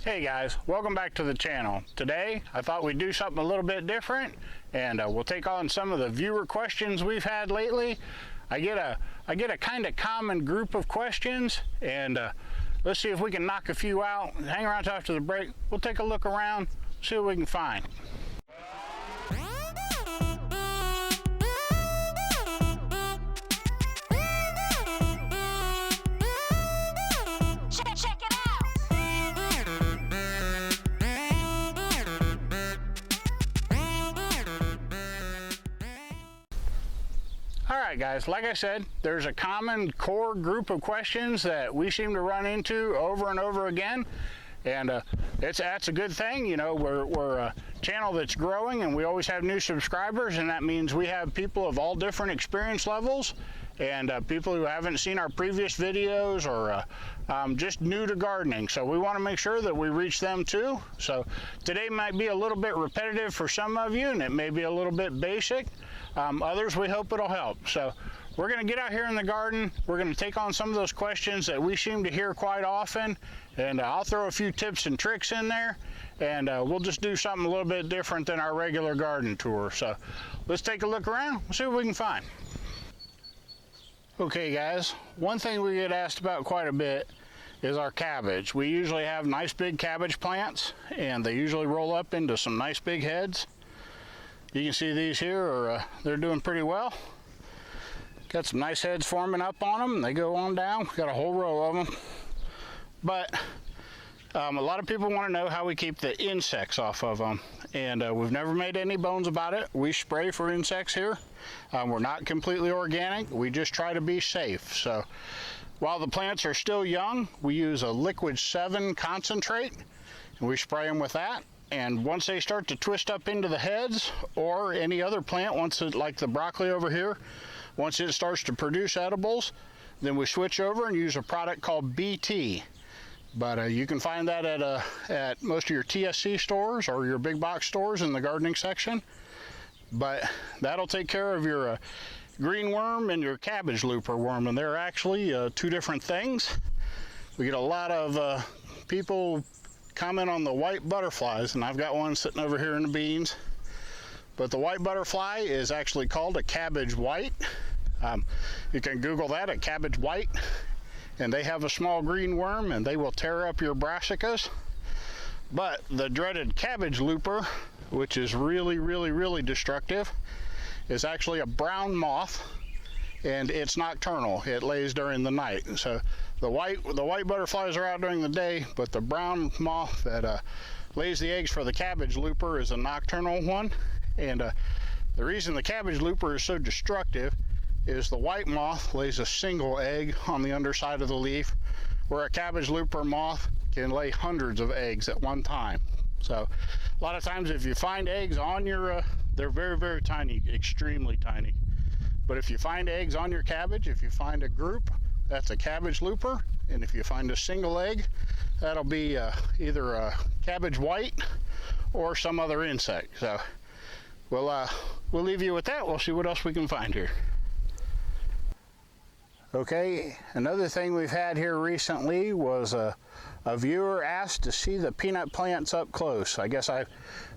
Hey guys, welcome back to the channel. Today I thought we'd do something a little bit different, and we'll take on some of the viewer questions we've had lately. I get a kind of common group of questions, and let's see if we can knock a few out. Hang around till after the break. We'll take a look around, see what we can find. Alright guys, like I said, there's a common core group of questions that we seem to run into over and over again, and that's a good thing. You know, we're a channel that's growing and we always have new subscribers, and that means we have people of all different experience levels, and people who haven't seen our previous videos or just new to gardening. So we want to make sure that we reach them too. So today might be a little bit repetitive for some of you, and it may be a little bit basic. Others, we hope it'll help. So we're going to get out here in the garden. We're going to take on some of those questions that we seem to hear quite often, and I'll throw a few tips and tricks in there, and we'll just do something a little bit different than our regular garden tour. So let's take a look around and see what we can find. Okay guys, one thing we get asked about quite a bit is our cabbage. We usually have nice big cabbage plants, and they usually roll up into some nice big heads. You can see these here they're doing pretty well. Got some nice heads forming up on them, and they go on down. We've got a whole row of them. But a lot of people want to know how we keep the insects off of them, and we've never made any bones about it. We spray for insects here. We're not completely organic. We just try to be safe. So while the plants are still young, we use a liquid 7 concentrate, and we spray them with that. And once they start to twist up into the heads, or any other plant, once it, like the broccoli over here, once it starts to produce edibles, then we switch over and use a product called BT. But you can find that at most of your TSC stores or your big box stores in the gardening section. But that'll take care of your green worm and your cabbage looper worm, and they're actually two different things. We get a lot of people comment on the white butterflies, and I've got one sitting over here in the beans. But the white butterfly is actually called a cabbage white. You can Google that at cabbage white, and they have a small green worm, and they will tear up your brassicas. But the dreaded cabbage looper, which is really destructive, is actually a brown moth, and it's nocturnal. It lays during the night. So the white butterflies are out during the day, but the brown moth that lays the eggs for the cabbage looper is a nocturnal one. And the reason the cabbage looper is so destructive is the white moth lays a single egg on the underside of the leaf, where a cabbage looper moth can lay hundreds of eggs at one time. So a lot of times if you find eggs on your, they're very tiny, extremely tiny. But if you find eggs on your cabbage, if you find a group, that's a cabbage looper. And if you find a single egg, that'll be either a cabbage white or some other insect. So we'll leave you with that. We'll see what else we can find here. Okay, another thing we've had here recently was a viewer asked to see the peanut plants up close. I guess I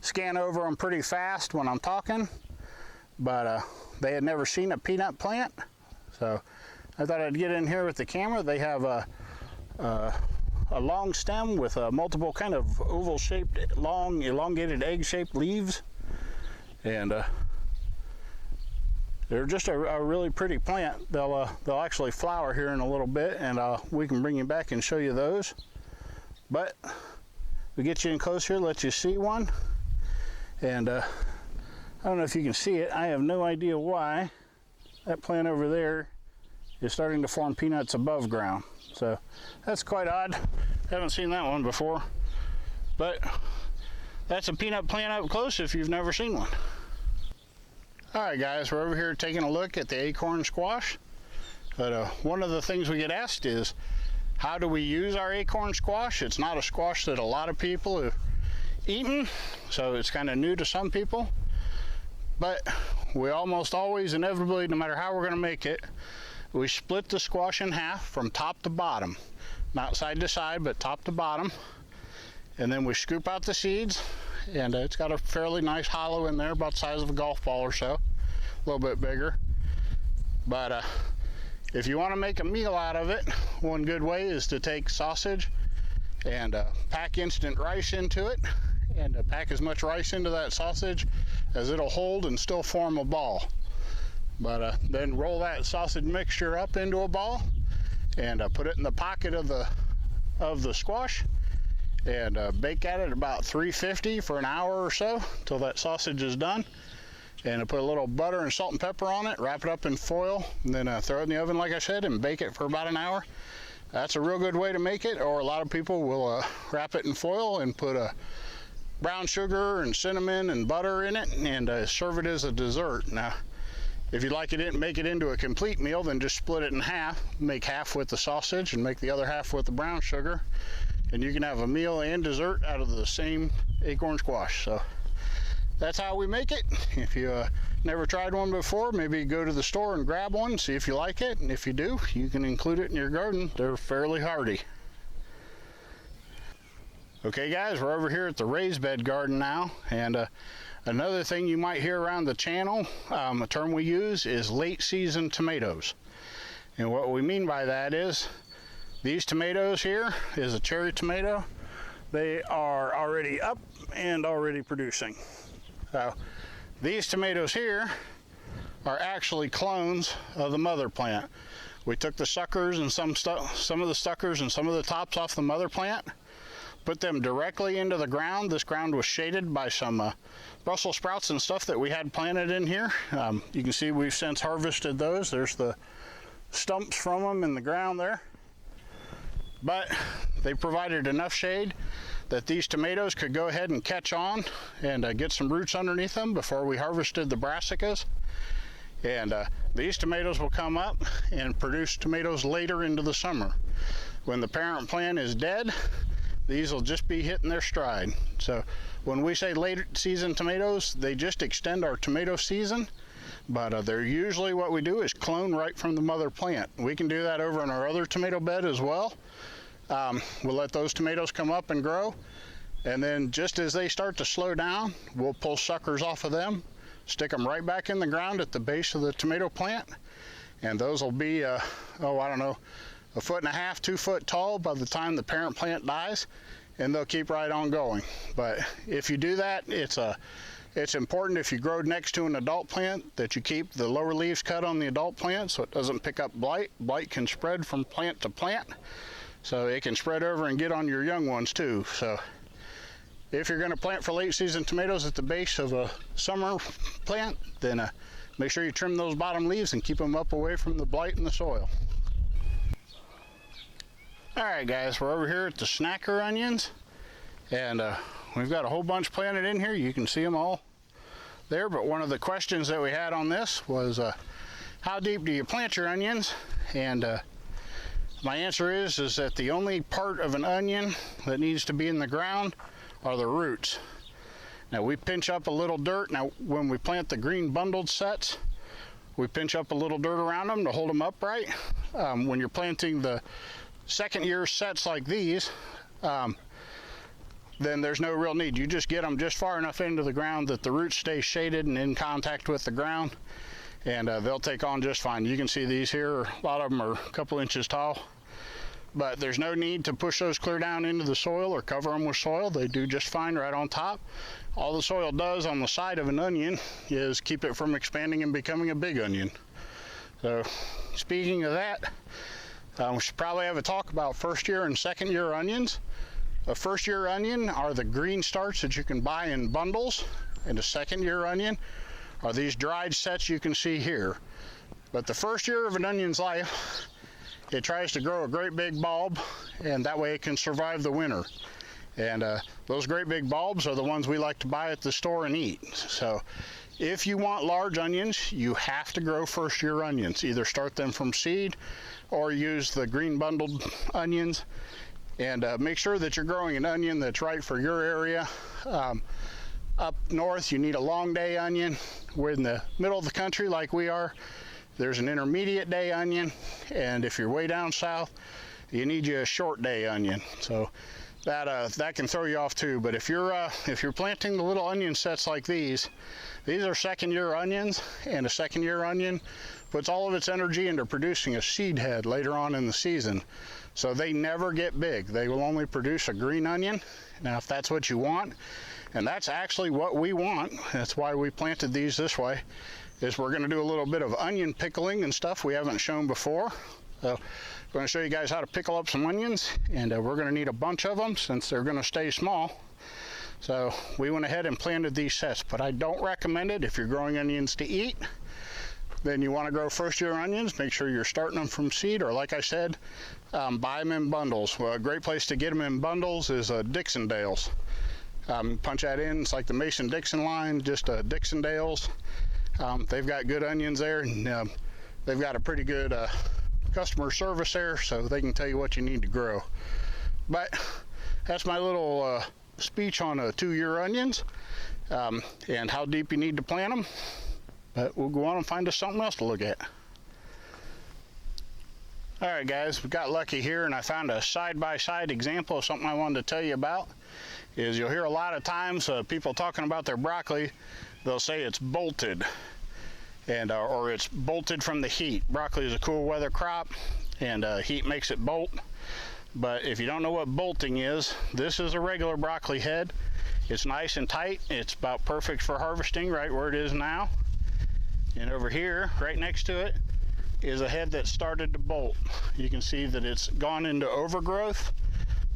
scan over them pretty fast when I'm talking, but they had never seen a peanut plant. So I thought I'd get in here with the camera. They have a long stem with multiple kind of oval-shaped, long, elongated egg-shaped leaves, and they're just a really pretty plant. They'll actually flower here in a little bit, and we can bring you back and show you those. But we get you in close here, let you see one, and I don't know if you can see it. I have no idea why that plant over there is starting to form peanuts above ground. So that's quite odd. Haven't seen that one before. But that's a peanut plant up close if you've never seen one. Alright guys, we're over here taking a look at the acorn squash. But one of the things we get asked is, how do we use our acorn squash? It's not a squash that a lot of people have eaten, so it's kind of new to some people. But we almost always, inevitably, no matter how we're going to make it, we split the squash in half from top to bottom. Not side to side, but top to bottom. And then we scoop out the seeds, and it's got a fairly nice hollow in there, about the size of a golf ball or so, a little bit bigger. But if you want to make a meal out of it, one good way is to take sausage and pack instant rice into it, and pack as much rice into that sausage as it'll hold and still form a ball. But then roll that sausage mixture up into a ball and put it in the pocket of the squash, and bake at it about 350 for an hour or so till that sausage is done. And put a little butter and salt and pepper on it, wrap it up in foil, and then throw it in the oven like I said, and bake it for about an hour. That's a real good way to make it. Or a lot of people will wrap it in foil and put brown sugar and cinnamon and butter in it, and serve it as a dessert. Now, if you'd like it, make it into a complete meal, then just split it in half. Make half with the sausage and make the other half with the brown sugar, and you can have a meal and dessert out of the same acorn squash. So that's how we make it. If you never tried one before, maybe go to the store and grab one, see if you like it, and if you do, you can include it in your garden. They're fairly hardy. Okay guys, we're over here at the raised bed garden now, and another thing you might hear around the channel, a term we use is late season tomatoes. And what we mean by that is, these tomatoes here is a cherry tomato. They are already up and already producing. So these tomatoes here are actually clones of the mother plant. We took the suckers and some of the suckers and some of the tops off the mother plant, put them directly into the ground. This ground was shaded by some Brussels sprouts and stuff that we had planted in here. You can see we've since harvested those. There's the stumps from them in the ground there. But they provided enough shade that these tomatoes could go ahead and catch on and get some roots underneath them before we harvested the brassicas. And these tomatoes will come up and produce tomatoes later into the summer. When the parent plant is dead, these will just be hitting their stride. So when we say late season tomatoes, they just extend our tomato season, but they're usually, what we do is clone right from the mother plant. We can do that over in our other tomato bed as well. We'll let those tomatoes come up and grow, and then just as they start to slow down, we'll pull suckers off of them, stick them right back in the ground at the base of the tomato plant, and those will be, I don't know, 1.5 feet, 2 foot tall by the time the parent plant dies, and they'll keep right on going. But if you do that, it's important if you grow next to an adult plant that you keep the lower leaves cut on the adult plant so it doesn't pick up blight. Blight can spread from plant to plant, so it can spread over and get on your young ones too. So if you're going to plant for late season tomatoes at the base of a summer plant, then make sure you trim those bottom leaves and keep them up away from the blight in the soil. Alright guys, we're over here at the snacker onions, and we've got a whole bunch planted in here. You can see them all there, but one of the questions that we had on this was how deep do you plant your onions? And my answer is that the only part of an onion that needs to be in the ground are the roots. Now we pinch up a little dirt. Now when we plant the green bundled sets, we pinch up a little dirt around them to hold them upright. When you're planting the second year sets like these, then there's no real need. You just get them just far enough into the ground that the roots stay shaded and in contact with the ground, and they'll take on just fine. You can see these here, a lot of them are a couple inches tall, but there's no need to push those clear down into the soil or cover them with soil. They do just fine right on top. All the soil does on the side of an onion is keep it from expanding and becoming a big onion. So speaking of that, we should probably have a talk about first year and second year onions. A first year onion are the green starts that you can buy in bundles, and a second year onion are these dried sets you can see here. But the first year of an onion's life, it tries to grow a great big bulb, and that way it can survive the winter. And those great big bulbs are the ones we like to buy at the store and eat. So if you want large onions, you have to grow first year onions. Either start them from seed or use the green bundled onions, and make sure that you're growing an onion that's right for your area. Up north, you need a long day onion. We're in the middle of the country like we are. There's an intermediate day onion, and if you're way down south, you need you a short day onion. So that can throw you off too. But if you're planting the little onion sets like these are second-year onions, and a second-year onion puts all of its energy into producing a seed head later on in the season. So they never get big. They will only produce a green onion. Now, if that's what you want, and that's actually what we want, that's why we planted these this way, is we're going to do a little bit of onion pickling and stuff we haven't shown before. So I'm going to show you guys how to pickle up some onions, and we're going to need a bunch of them since they're going to stay small. So we went ahead and planted these sets, but I don't recommend it if you're growing onions to eat. Then you want to grow first-year onions. Make sure you're starting them from seed, or like I said, buy them in bundles. Well, a great place to get them in bundles is Dixondale's. Punch that in. It's like the Mason-Dixon line, just Dixondale's. They've got good onions there, and they've got a pretty good customer service there, so they can tell you what you need to grow. But that's my little speech on 2-year onions and how deep you need to plant them. But we'll go on and find us something else to look at. All right, guys, we got lucky here, and I found a side-by-side example of something I wanted to tell you about. Is you'll hear a lot of times people talking about their broccoli, they'll say it's bolted, and or it's bolted from the heat. Broccoli is a cool weather crop, and heat makes it bolt. But if you don't know what bolting is, this is a regular broccoli head. It's nice and tight. It's about perfect for harvesting right where it is now. And over here, right next to it, is a head that started to bolt. You can see that it's gone into overgrowth.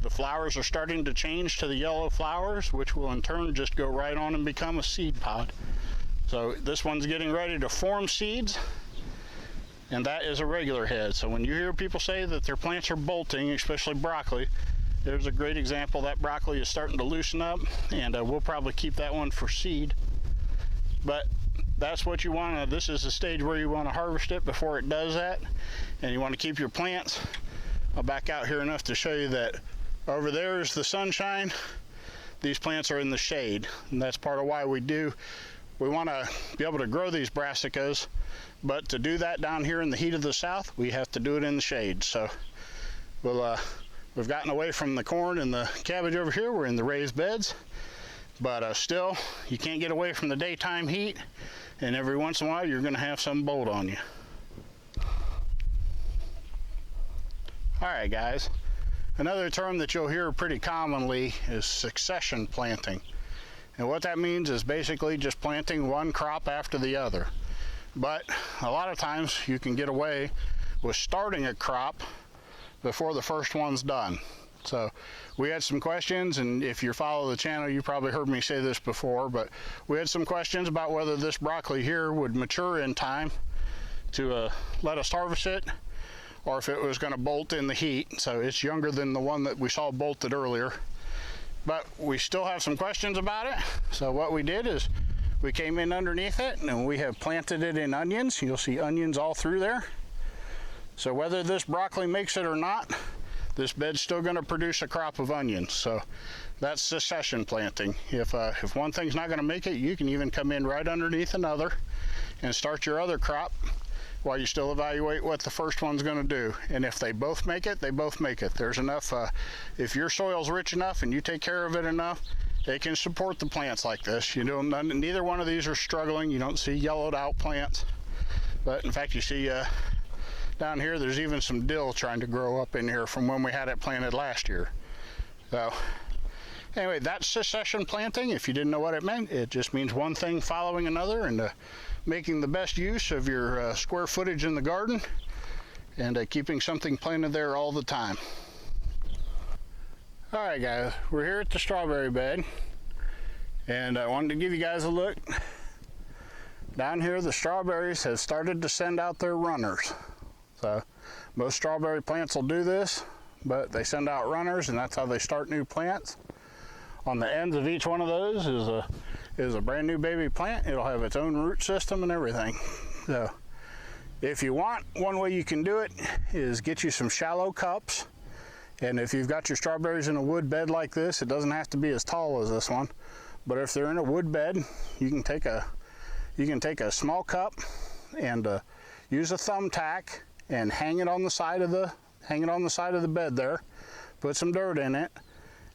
The flowers are starting to change to the yellow flowers, which will in turn just go right on and become a seed pod. So this one's getting ready to form seeds, and that is a regular head. So when you hear people say that their plants are bolting, especially broccoli, there's a great example. That broccoli is starting to loosen up, and we'll probably keep that one for seed. But that's what you want to, this is the stage where you want to harvest it before it does that. And you want to keep your plants. I'll back out here enough to show you that over there is the sunshine. These plants are in the shade, and that's part of why we want to be able to grow these brassicas. But to do that down here in the heat of the south, we have to do it in the shade. So we've gotten away from the corn and the cabbage over here. We're in the raised beds. But still, you can't get away from the daytime heat, and every once in a while you're going to have some bolt on you. Alright guys, another term that you'll hear pretty commonly is succession planting. And what that means is basically just planting one crop after the other. But a lot of times you can get away with starting a crop before the first one's done. So we had some questions, and if you follow the channel, you probably heard me say this before, but we had some questions about whether this broccoli here would mature in time to let us harvest it, or if it was going to bolt in the heat. So it's younger than the one that we saw bolted earlier. But we still have some questions about it. So what we did is we came in underneath it, and we have planted it in onions. You'll see onions all through there. So whether this broccoli makes it or not, this bed's still going to produce a crop of onions. So that's succession planting. If one thing's not going to make it, you can even come in right underneath another and start your other crop while you still evaluate what the first one's going to do. And if they both make it, they both make it. There's enough, if your soil's rich enough and you take care of it enough, it can support the plants like this. You know, neither one of these are struggling. You don't see yellowed out plants. But in fact, you see down here, there's even some dill trying to grow up in here from when we had it planted last year. So anyway, that's succession planting. If you didn't know what it meant, it just means one thing following another, and making the best use of your square footage in the garden, and keeping something planted there all the time. All right guys, we're here at the strawberry bed, and I wanted to give you guys a look. Down here, the strawberries have started to send out their runners. So most strawberry plants will do this, but they send out runners, and that's how they start new plants. On the ends of each one of those is a brand new baby plant. It'll have its own root system and everything. So if you want, one way you can do it is get you some shallow cups. And if you've got your strawberries in a wood bed like this, it doesn't have to be as tall as this one. But if they're in a wood bed, you can take a small cup and use a thumbtack and hang it on the side of the bed there. Put some dirt in it,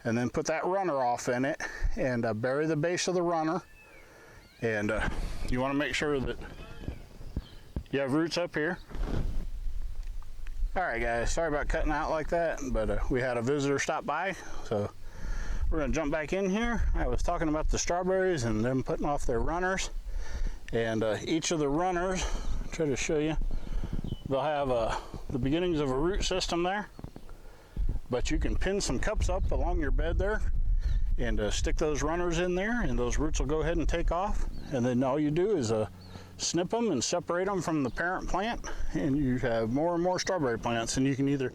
and then put that runner off in it, and bury the base of the runner. And you want to make sure that you have roots up here. All right, guys, sorry about cutting out like that, but we had a visitor stop by, so we're gonna jump back in here. I was talking about the strawberries and them putting off their runners, and each of the runners, I'll try to show you, they'll have the beginnings of a root system there, but you can pin some cups up along your bed there and stick those runners in there, and those roots will go ahead and take off. And then all you do is snip them and separate them from the parent plant, and you have more and more strawberry plants. And you can either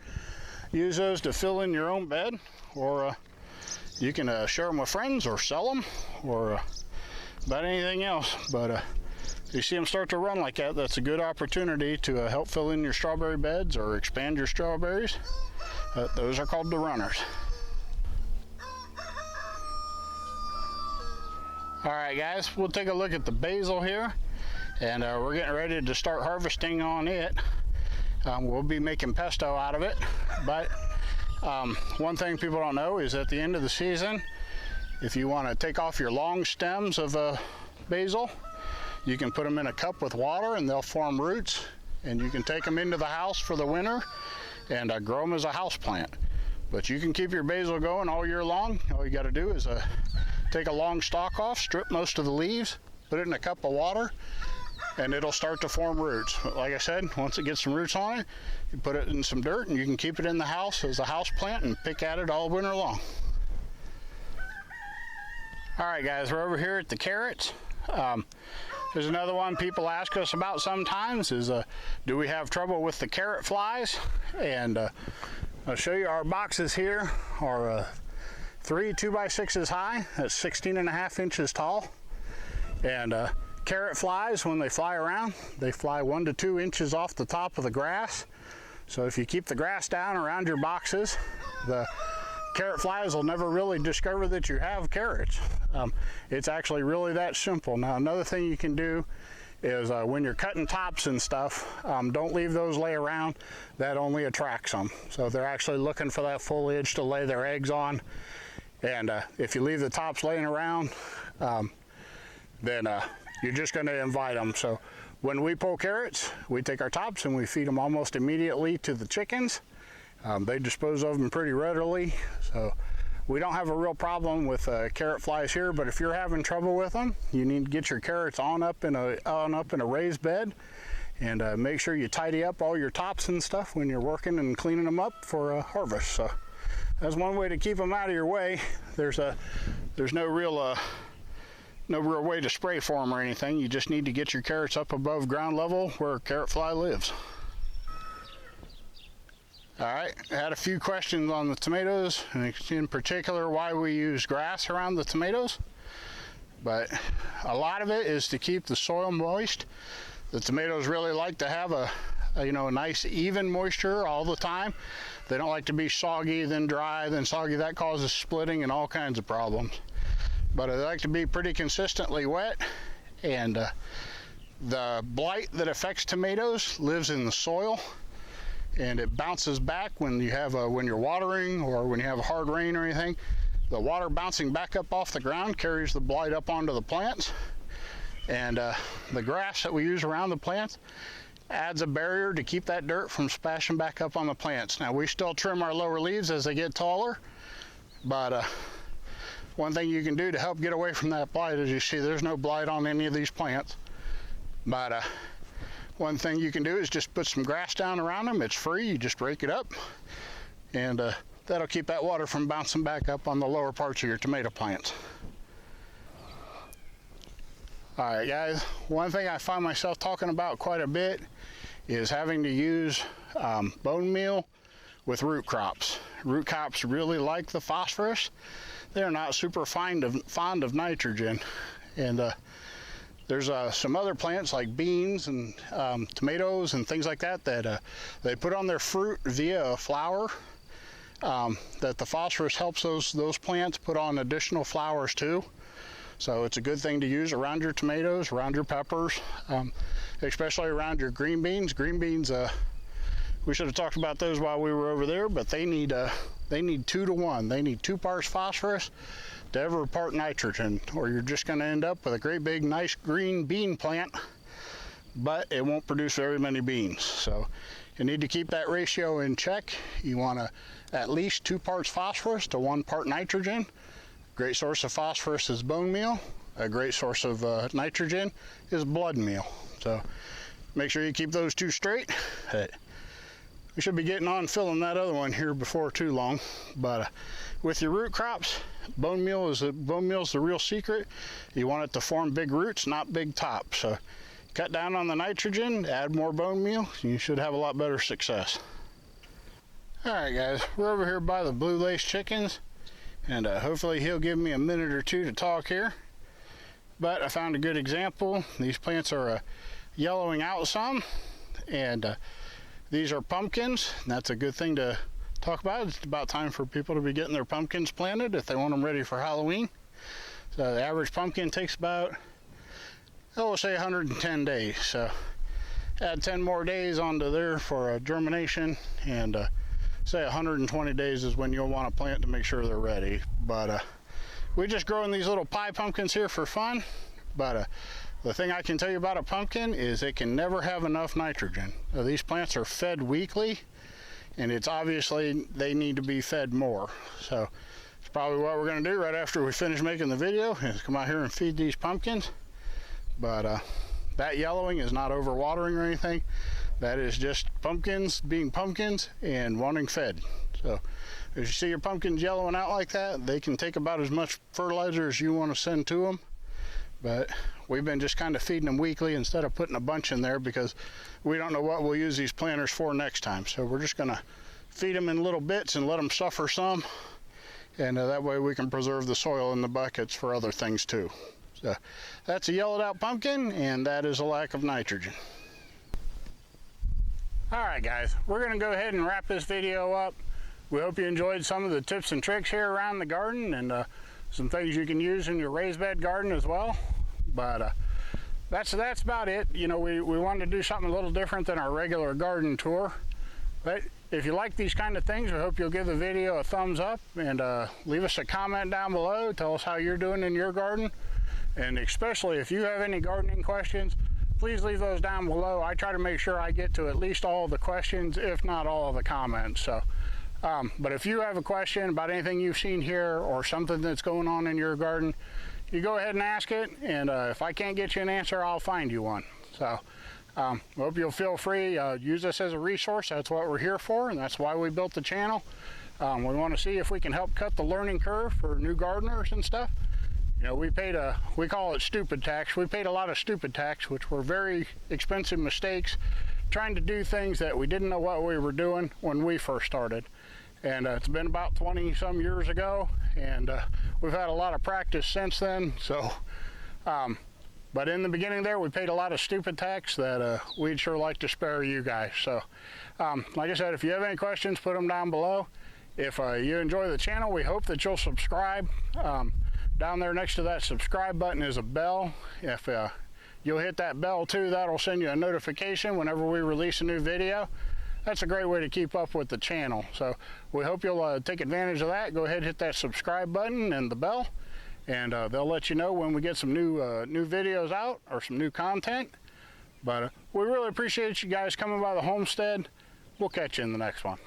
use those to fill in your own bed, or you can share them with friends or sell them, or about anything else. But if you see them start to run like that, that's a good opportunity to help fill in your strawberry beds or expand your strawberries. Those are called the runners. All right, guys, we'll take a look at the basil here, and we're getting ready to start harvesting on it. We'll be making pesto out of it, but one thing people don't know is at the end of the season, if you want to take off your long stems of basil, you can put them in a cup with water and they'll form roots, and you can take them into the house for the winter and grow them as a house plant. But you can keep your basil going all year long. All you got to do is take a long stalk off, strip most of the leaves, put it in a cup of water, and it'll start to form roots. But like I said, once it gets some roots on it, you put it in some dirt and you can keep it in the house as a house plant and pick at it all winter long. All right, guys, we're over here at the carrots. There's another one people ask us about sometimes is, do we have trouble with the carrot flies? And I'll show you our boxes here are 3 2x6s high. That's 16.5 inches tall. And carrot flies, when they fly around, they fly 1 to 2 inches off the top of the grass. So if you keep the grass down around your boxes, the carrot flies will never really discover that you have carrots. It's actually really that simple. Now, another thing you can do is when you're cutting tops and stuff, don't leave those lay around. That only attracts them. So they're actually looking for that foliage to lay their eggs on. And if you leave the tops laying around, then you're just going to invite them. So when we pull carrots, we take our tops and we feed them almost immediately to the chickens. They dispose of them pretty readily, so we don't have a real problem with carrot flies here. But if you're having trouble with them, you need to get your carrots on up in a raised bed, and make sure you tidy up all your tops and stuff when you're working and cleaning them up for harvest. So that's one way to keep them out of your way. There's no real way to spray for them or anything. You just need to get your carrots up above ground level where a carrot fly lives. All right, I had a few questions on the tomatoes, and in particular why we use grass around the tomatoes. But a lot of it is to keep the soil moist. The tomatoes really like to have a nice even moisture all the time. They don't like to be soggy, then dry, then soggy. That causes splitting and all kinds of problems. But they like to be pretty consistently wet, and the blight that affects tomatoes lives in the soil. And it bounces back when you're watering or when you have a hard rain or anything. The water bouncing back up off the ground carries the blight up onto the plants. And the grass that we use around the plants adds a barrier to keep that dirt from splashing back up on the plants. Now, we still trim our lower leaves as they get taller, but one thing you can do to help get away from that blight is, you see there's no blight on any of these plants. But one thing you can do is just put some grass down around them. It's free, you just rake it up, and that'll keep that water from bouncing back up on the lower parts of your tomato plants. All right, guys, one thing I find myself talking about quite a bit is having to use bone meal with root crops. Root crops really like the phosphorus. They're not super fond of nitrogen, and there's some other plants like beans and tomatoes and things like that that they put on their fruit via a flower, that the phosphorus helps those plants put on additional flowers too. So it's a good thing to use around your tomatoes, around your peppers, especially around your green beans. Green beans, We should have talked about those while we were over there, but they need 2 to 1. They need 2 parts phosphorus to every part nitrogen, or you're just going to end up with a great big nice green bean plant, but it won't produce very many beans. So you need to keep that ratio in check. You want at least 2 parts phosphorus to 1 part nitrogen. Great source of phosphorus is bone meal. A great source of nitrogen is blood meal. So make sure you keep those 2 straight. We should be getting on filling that other one here before too long. But with your root crops, bone meal is the real secret. You want it to form big roots, not big tops. So cut down on the nitrogen, add more bone meal, and you should have a lot better success. All right, guys, we're over here by the blue lace chickens, and hopefully he'll give me a minute or 2 to talk here. But I found a good example. These plants are yellowing out some, and these are pumpkins. And that's a good thing to talk about. It's about time for people to be getting their pumpkins planted if they want them ready for Halloween. So the average pumpkin takes about, we'll say 110 days. So add 10 more days onto there for germination, and say 120 days is when you'll want to plant to make sure they're ready. But we're just growing these little pie pumpkins here for fun. But the thing I can tell you about a pumpkin is it can never have enough nitrogen. These plants are fed weekly, and it's obviously they need to be fed more. So it's probably what we're going to do right after we finish making the video, is come out here and feed these pumpkins. But that yellowing is not overwatering or anything. That is just pumpkins being pumpkins and wanting fed. So if you see your pumpkins yellowing out like that, they can take about as much fertilizer as you want to send to them. But we've been just kind of feeding them weekly instead of putting a bunch in there, because we don't know what we'll use these planters for next time. So we're just going to feed them in little bits and let them suffer some, and that way we can preserve the soil in the buckets for other things too. So that's a yellowed out pumpkin, and that is a lack of nitrogen. All right, guys, we're going to go ahead and wrap this video up. We hope you enjoyed some of the tips and tricks here around the garden, and some things you can use in your raised bed garden as well. But that's about it. You know, we wanted to do something a little different than our regular garden tour. But if you like these kind of things, we hope you'll give the video a thumbs up, and leave us a comment down below. Tell us how you're doing in your garden, and especially if you have any gardening questions, please leave those down below. I try to make sure I get to at least all of the questions, if not all of the comments. So but if you have a question about anything you've seen here or something that's going on in your garden, you go ahead and ask it, and if I can't get you an answer, I'll find you one. So I hope you'll feel free, use us as a resource. That's what we're here for, and that's why we built the channel. We want to see if we can help cut the learning curve for new gardeners and stuff. You know, we call it stupid tax. We paid a lot of stupid tax, which were very expensive mistakes, trying to do things that we didn't know what we were doing when we first started. And it's been about 20 some years ago, and we've had a lot of practice since then. So but in the beginning there, we paid a lot of stupid tax that we'd sure like to spare you guys. So like I said, if you have any questions, put them down below. If you enjoy the channel, we hope that you'll subscribe. Down there next to that subscribe button is a bell. If you'll hit that bell too, that'll send you a notification whenever we release a new video. That's a great way to keep up with the channel. So we hope you'll take advantage of that. Go ahead and hit that subscribe button and the bell, and they'll let you know when we get some new videos out or some new content. But we really appreciate you guys coming by the homestead. We'll catch you in the next one.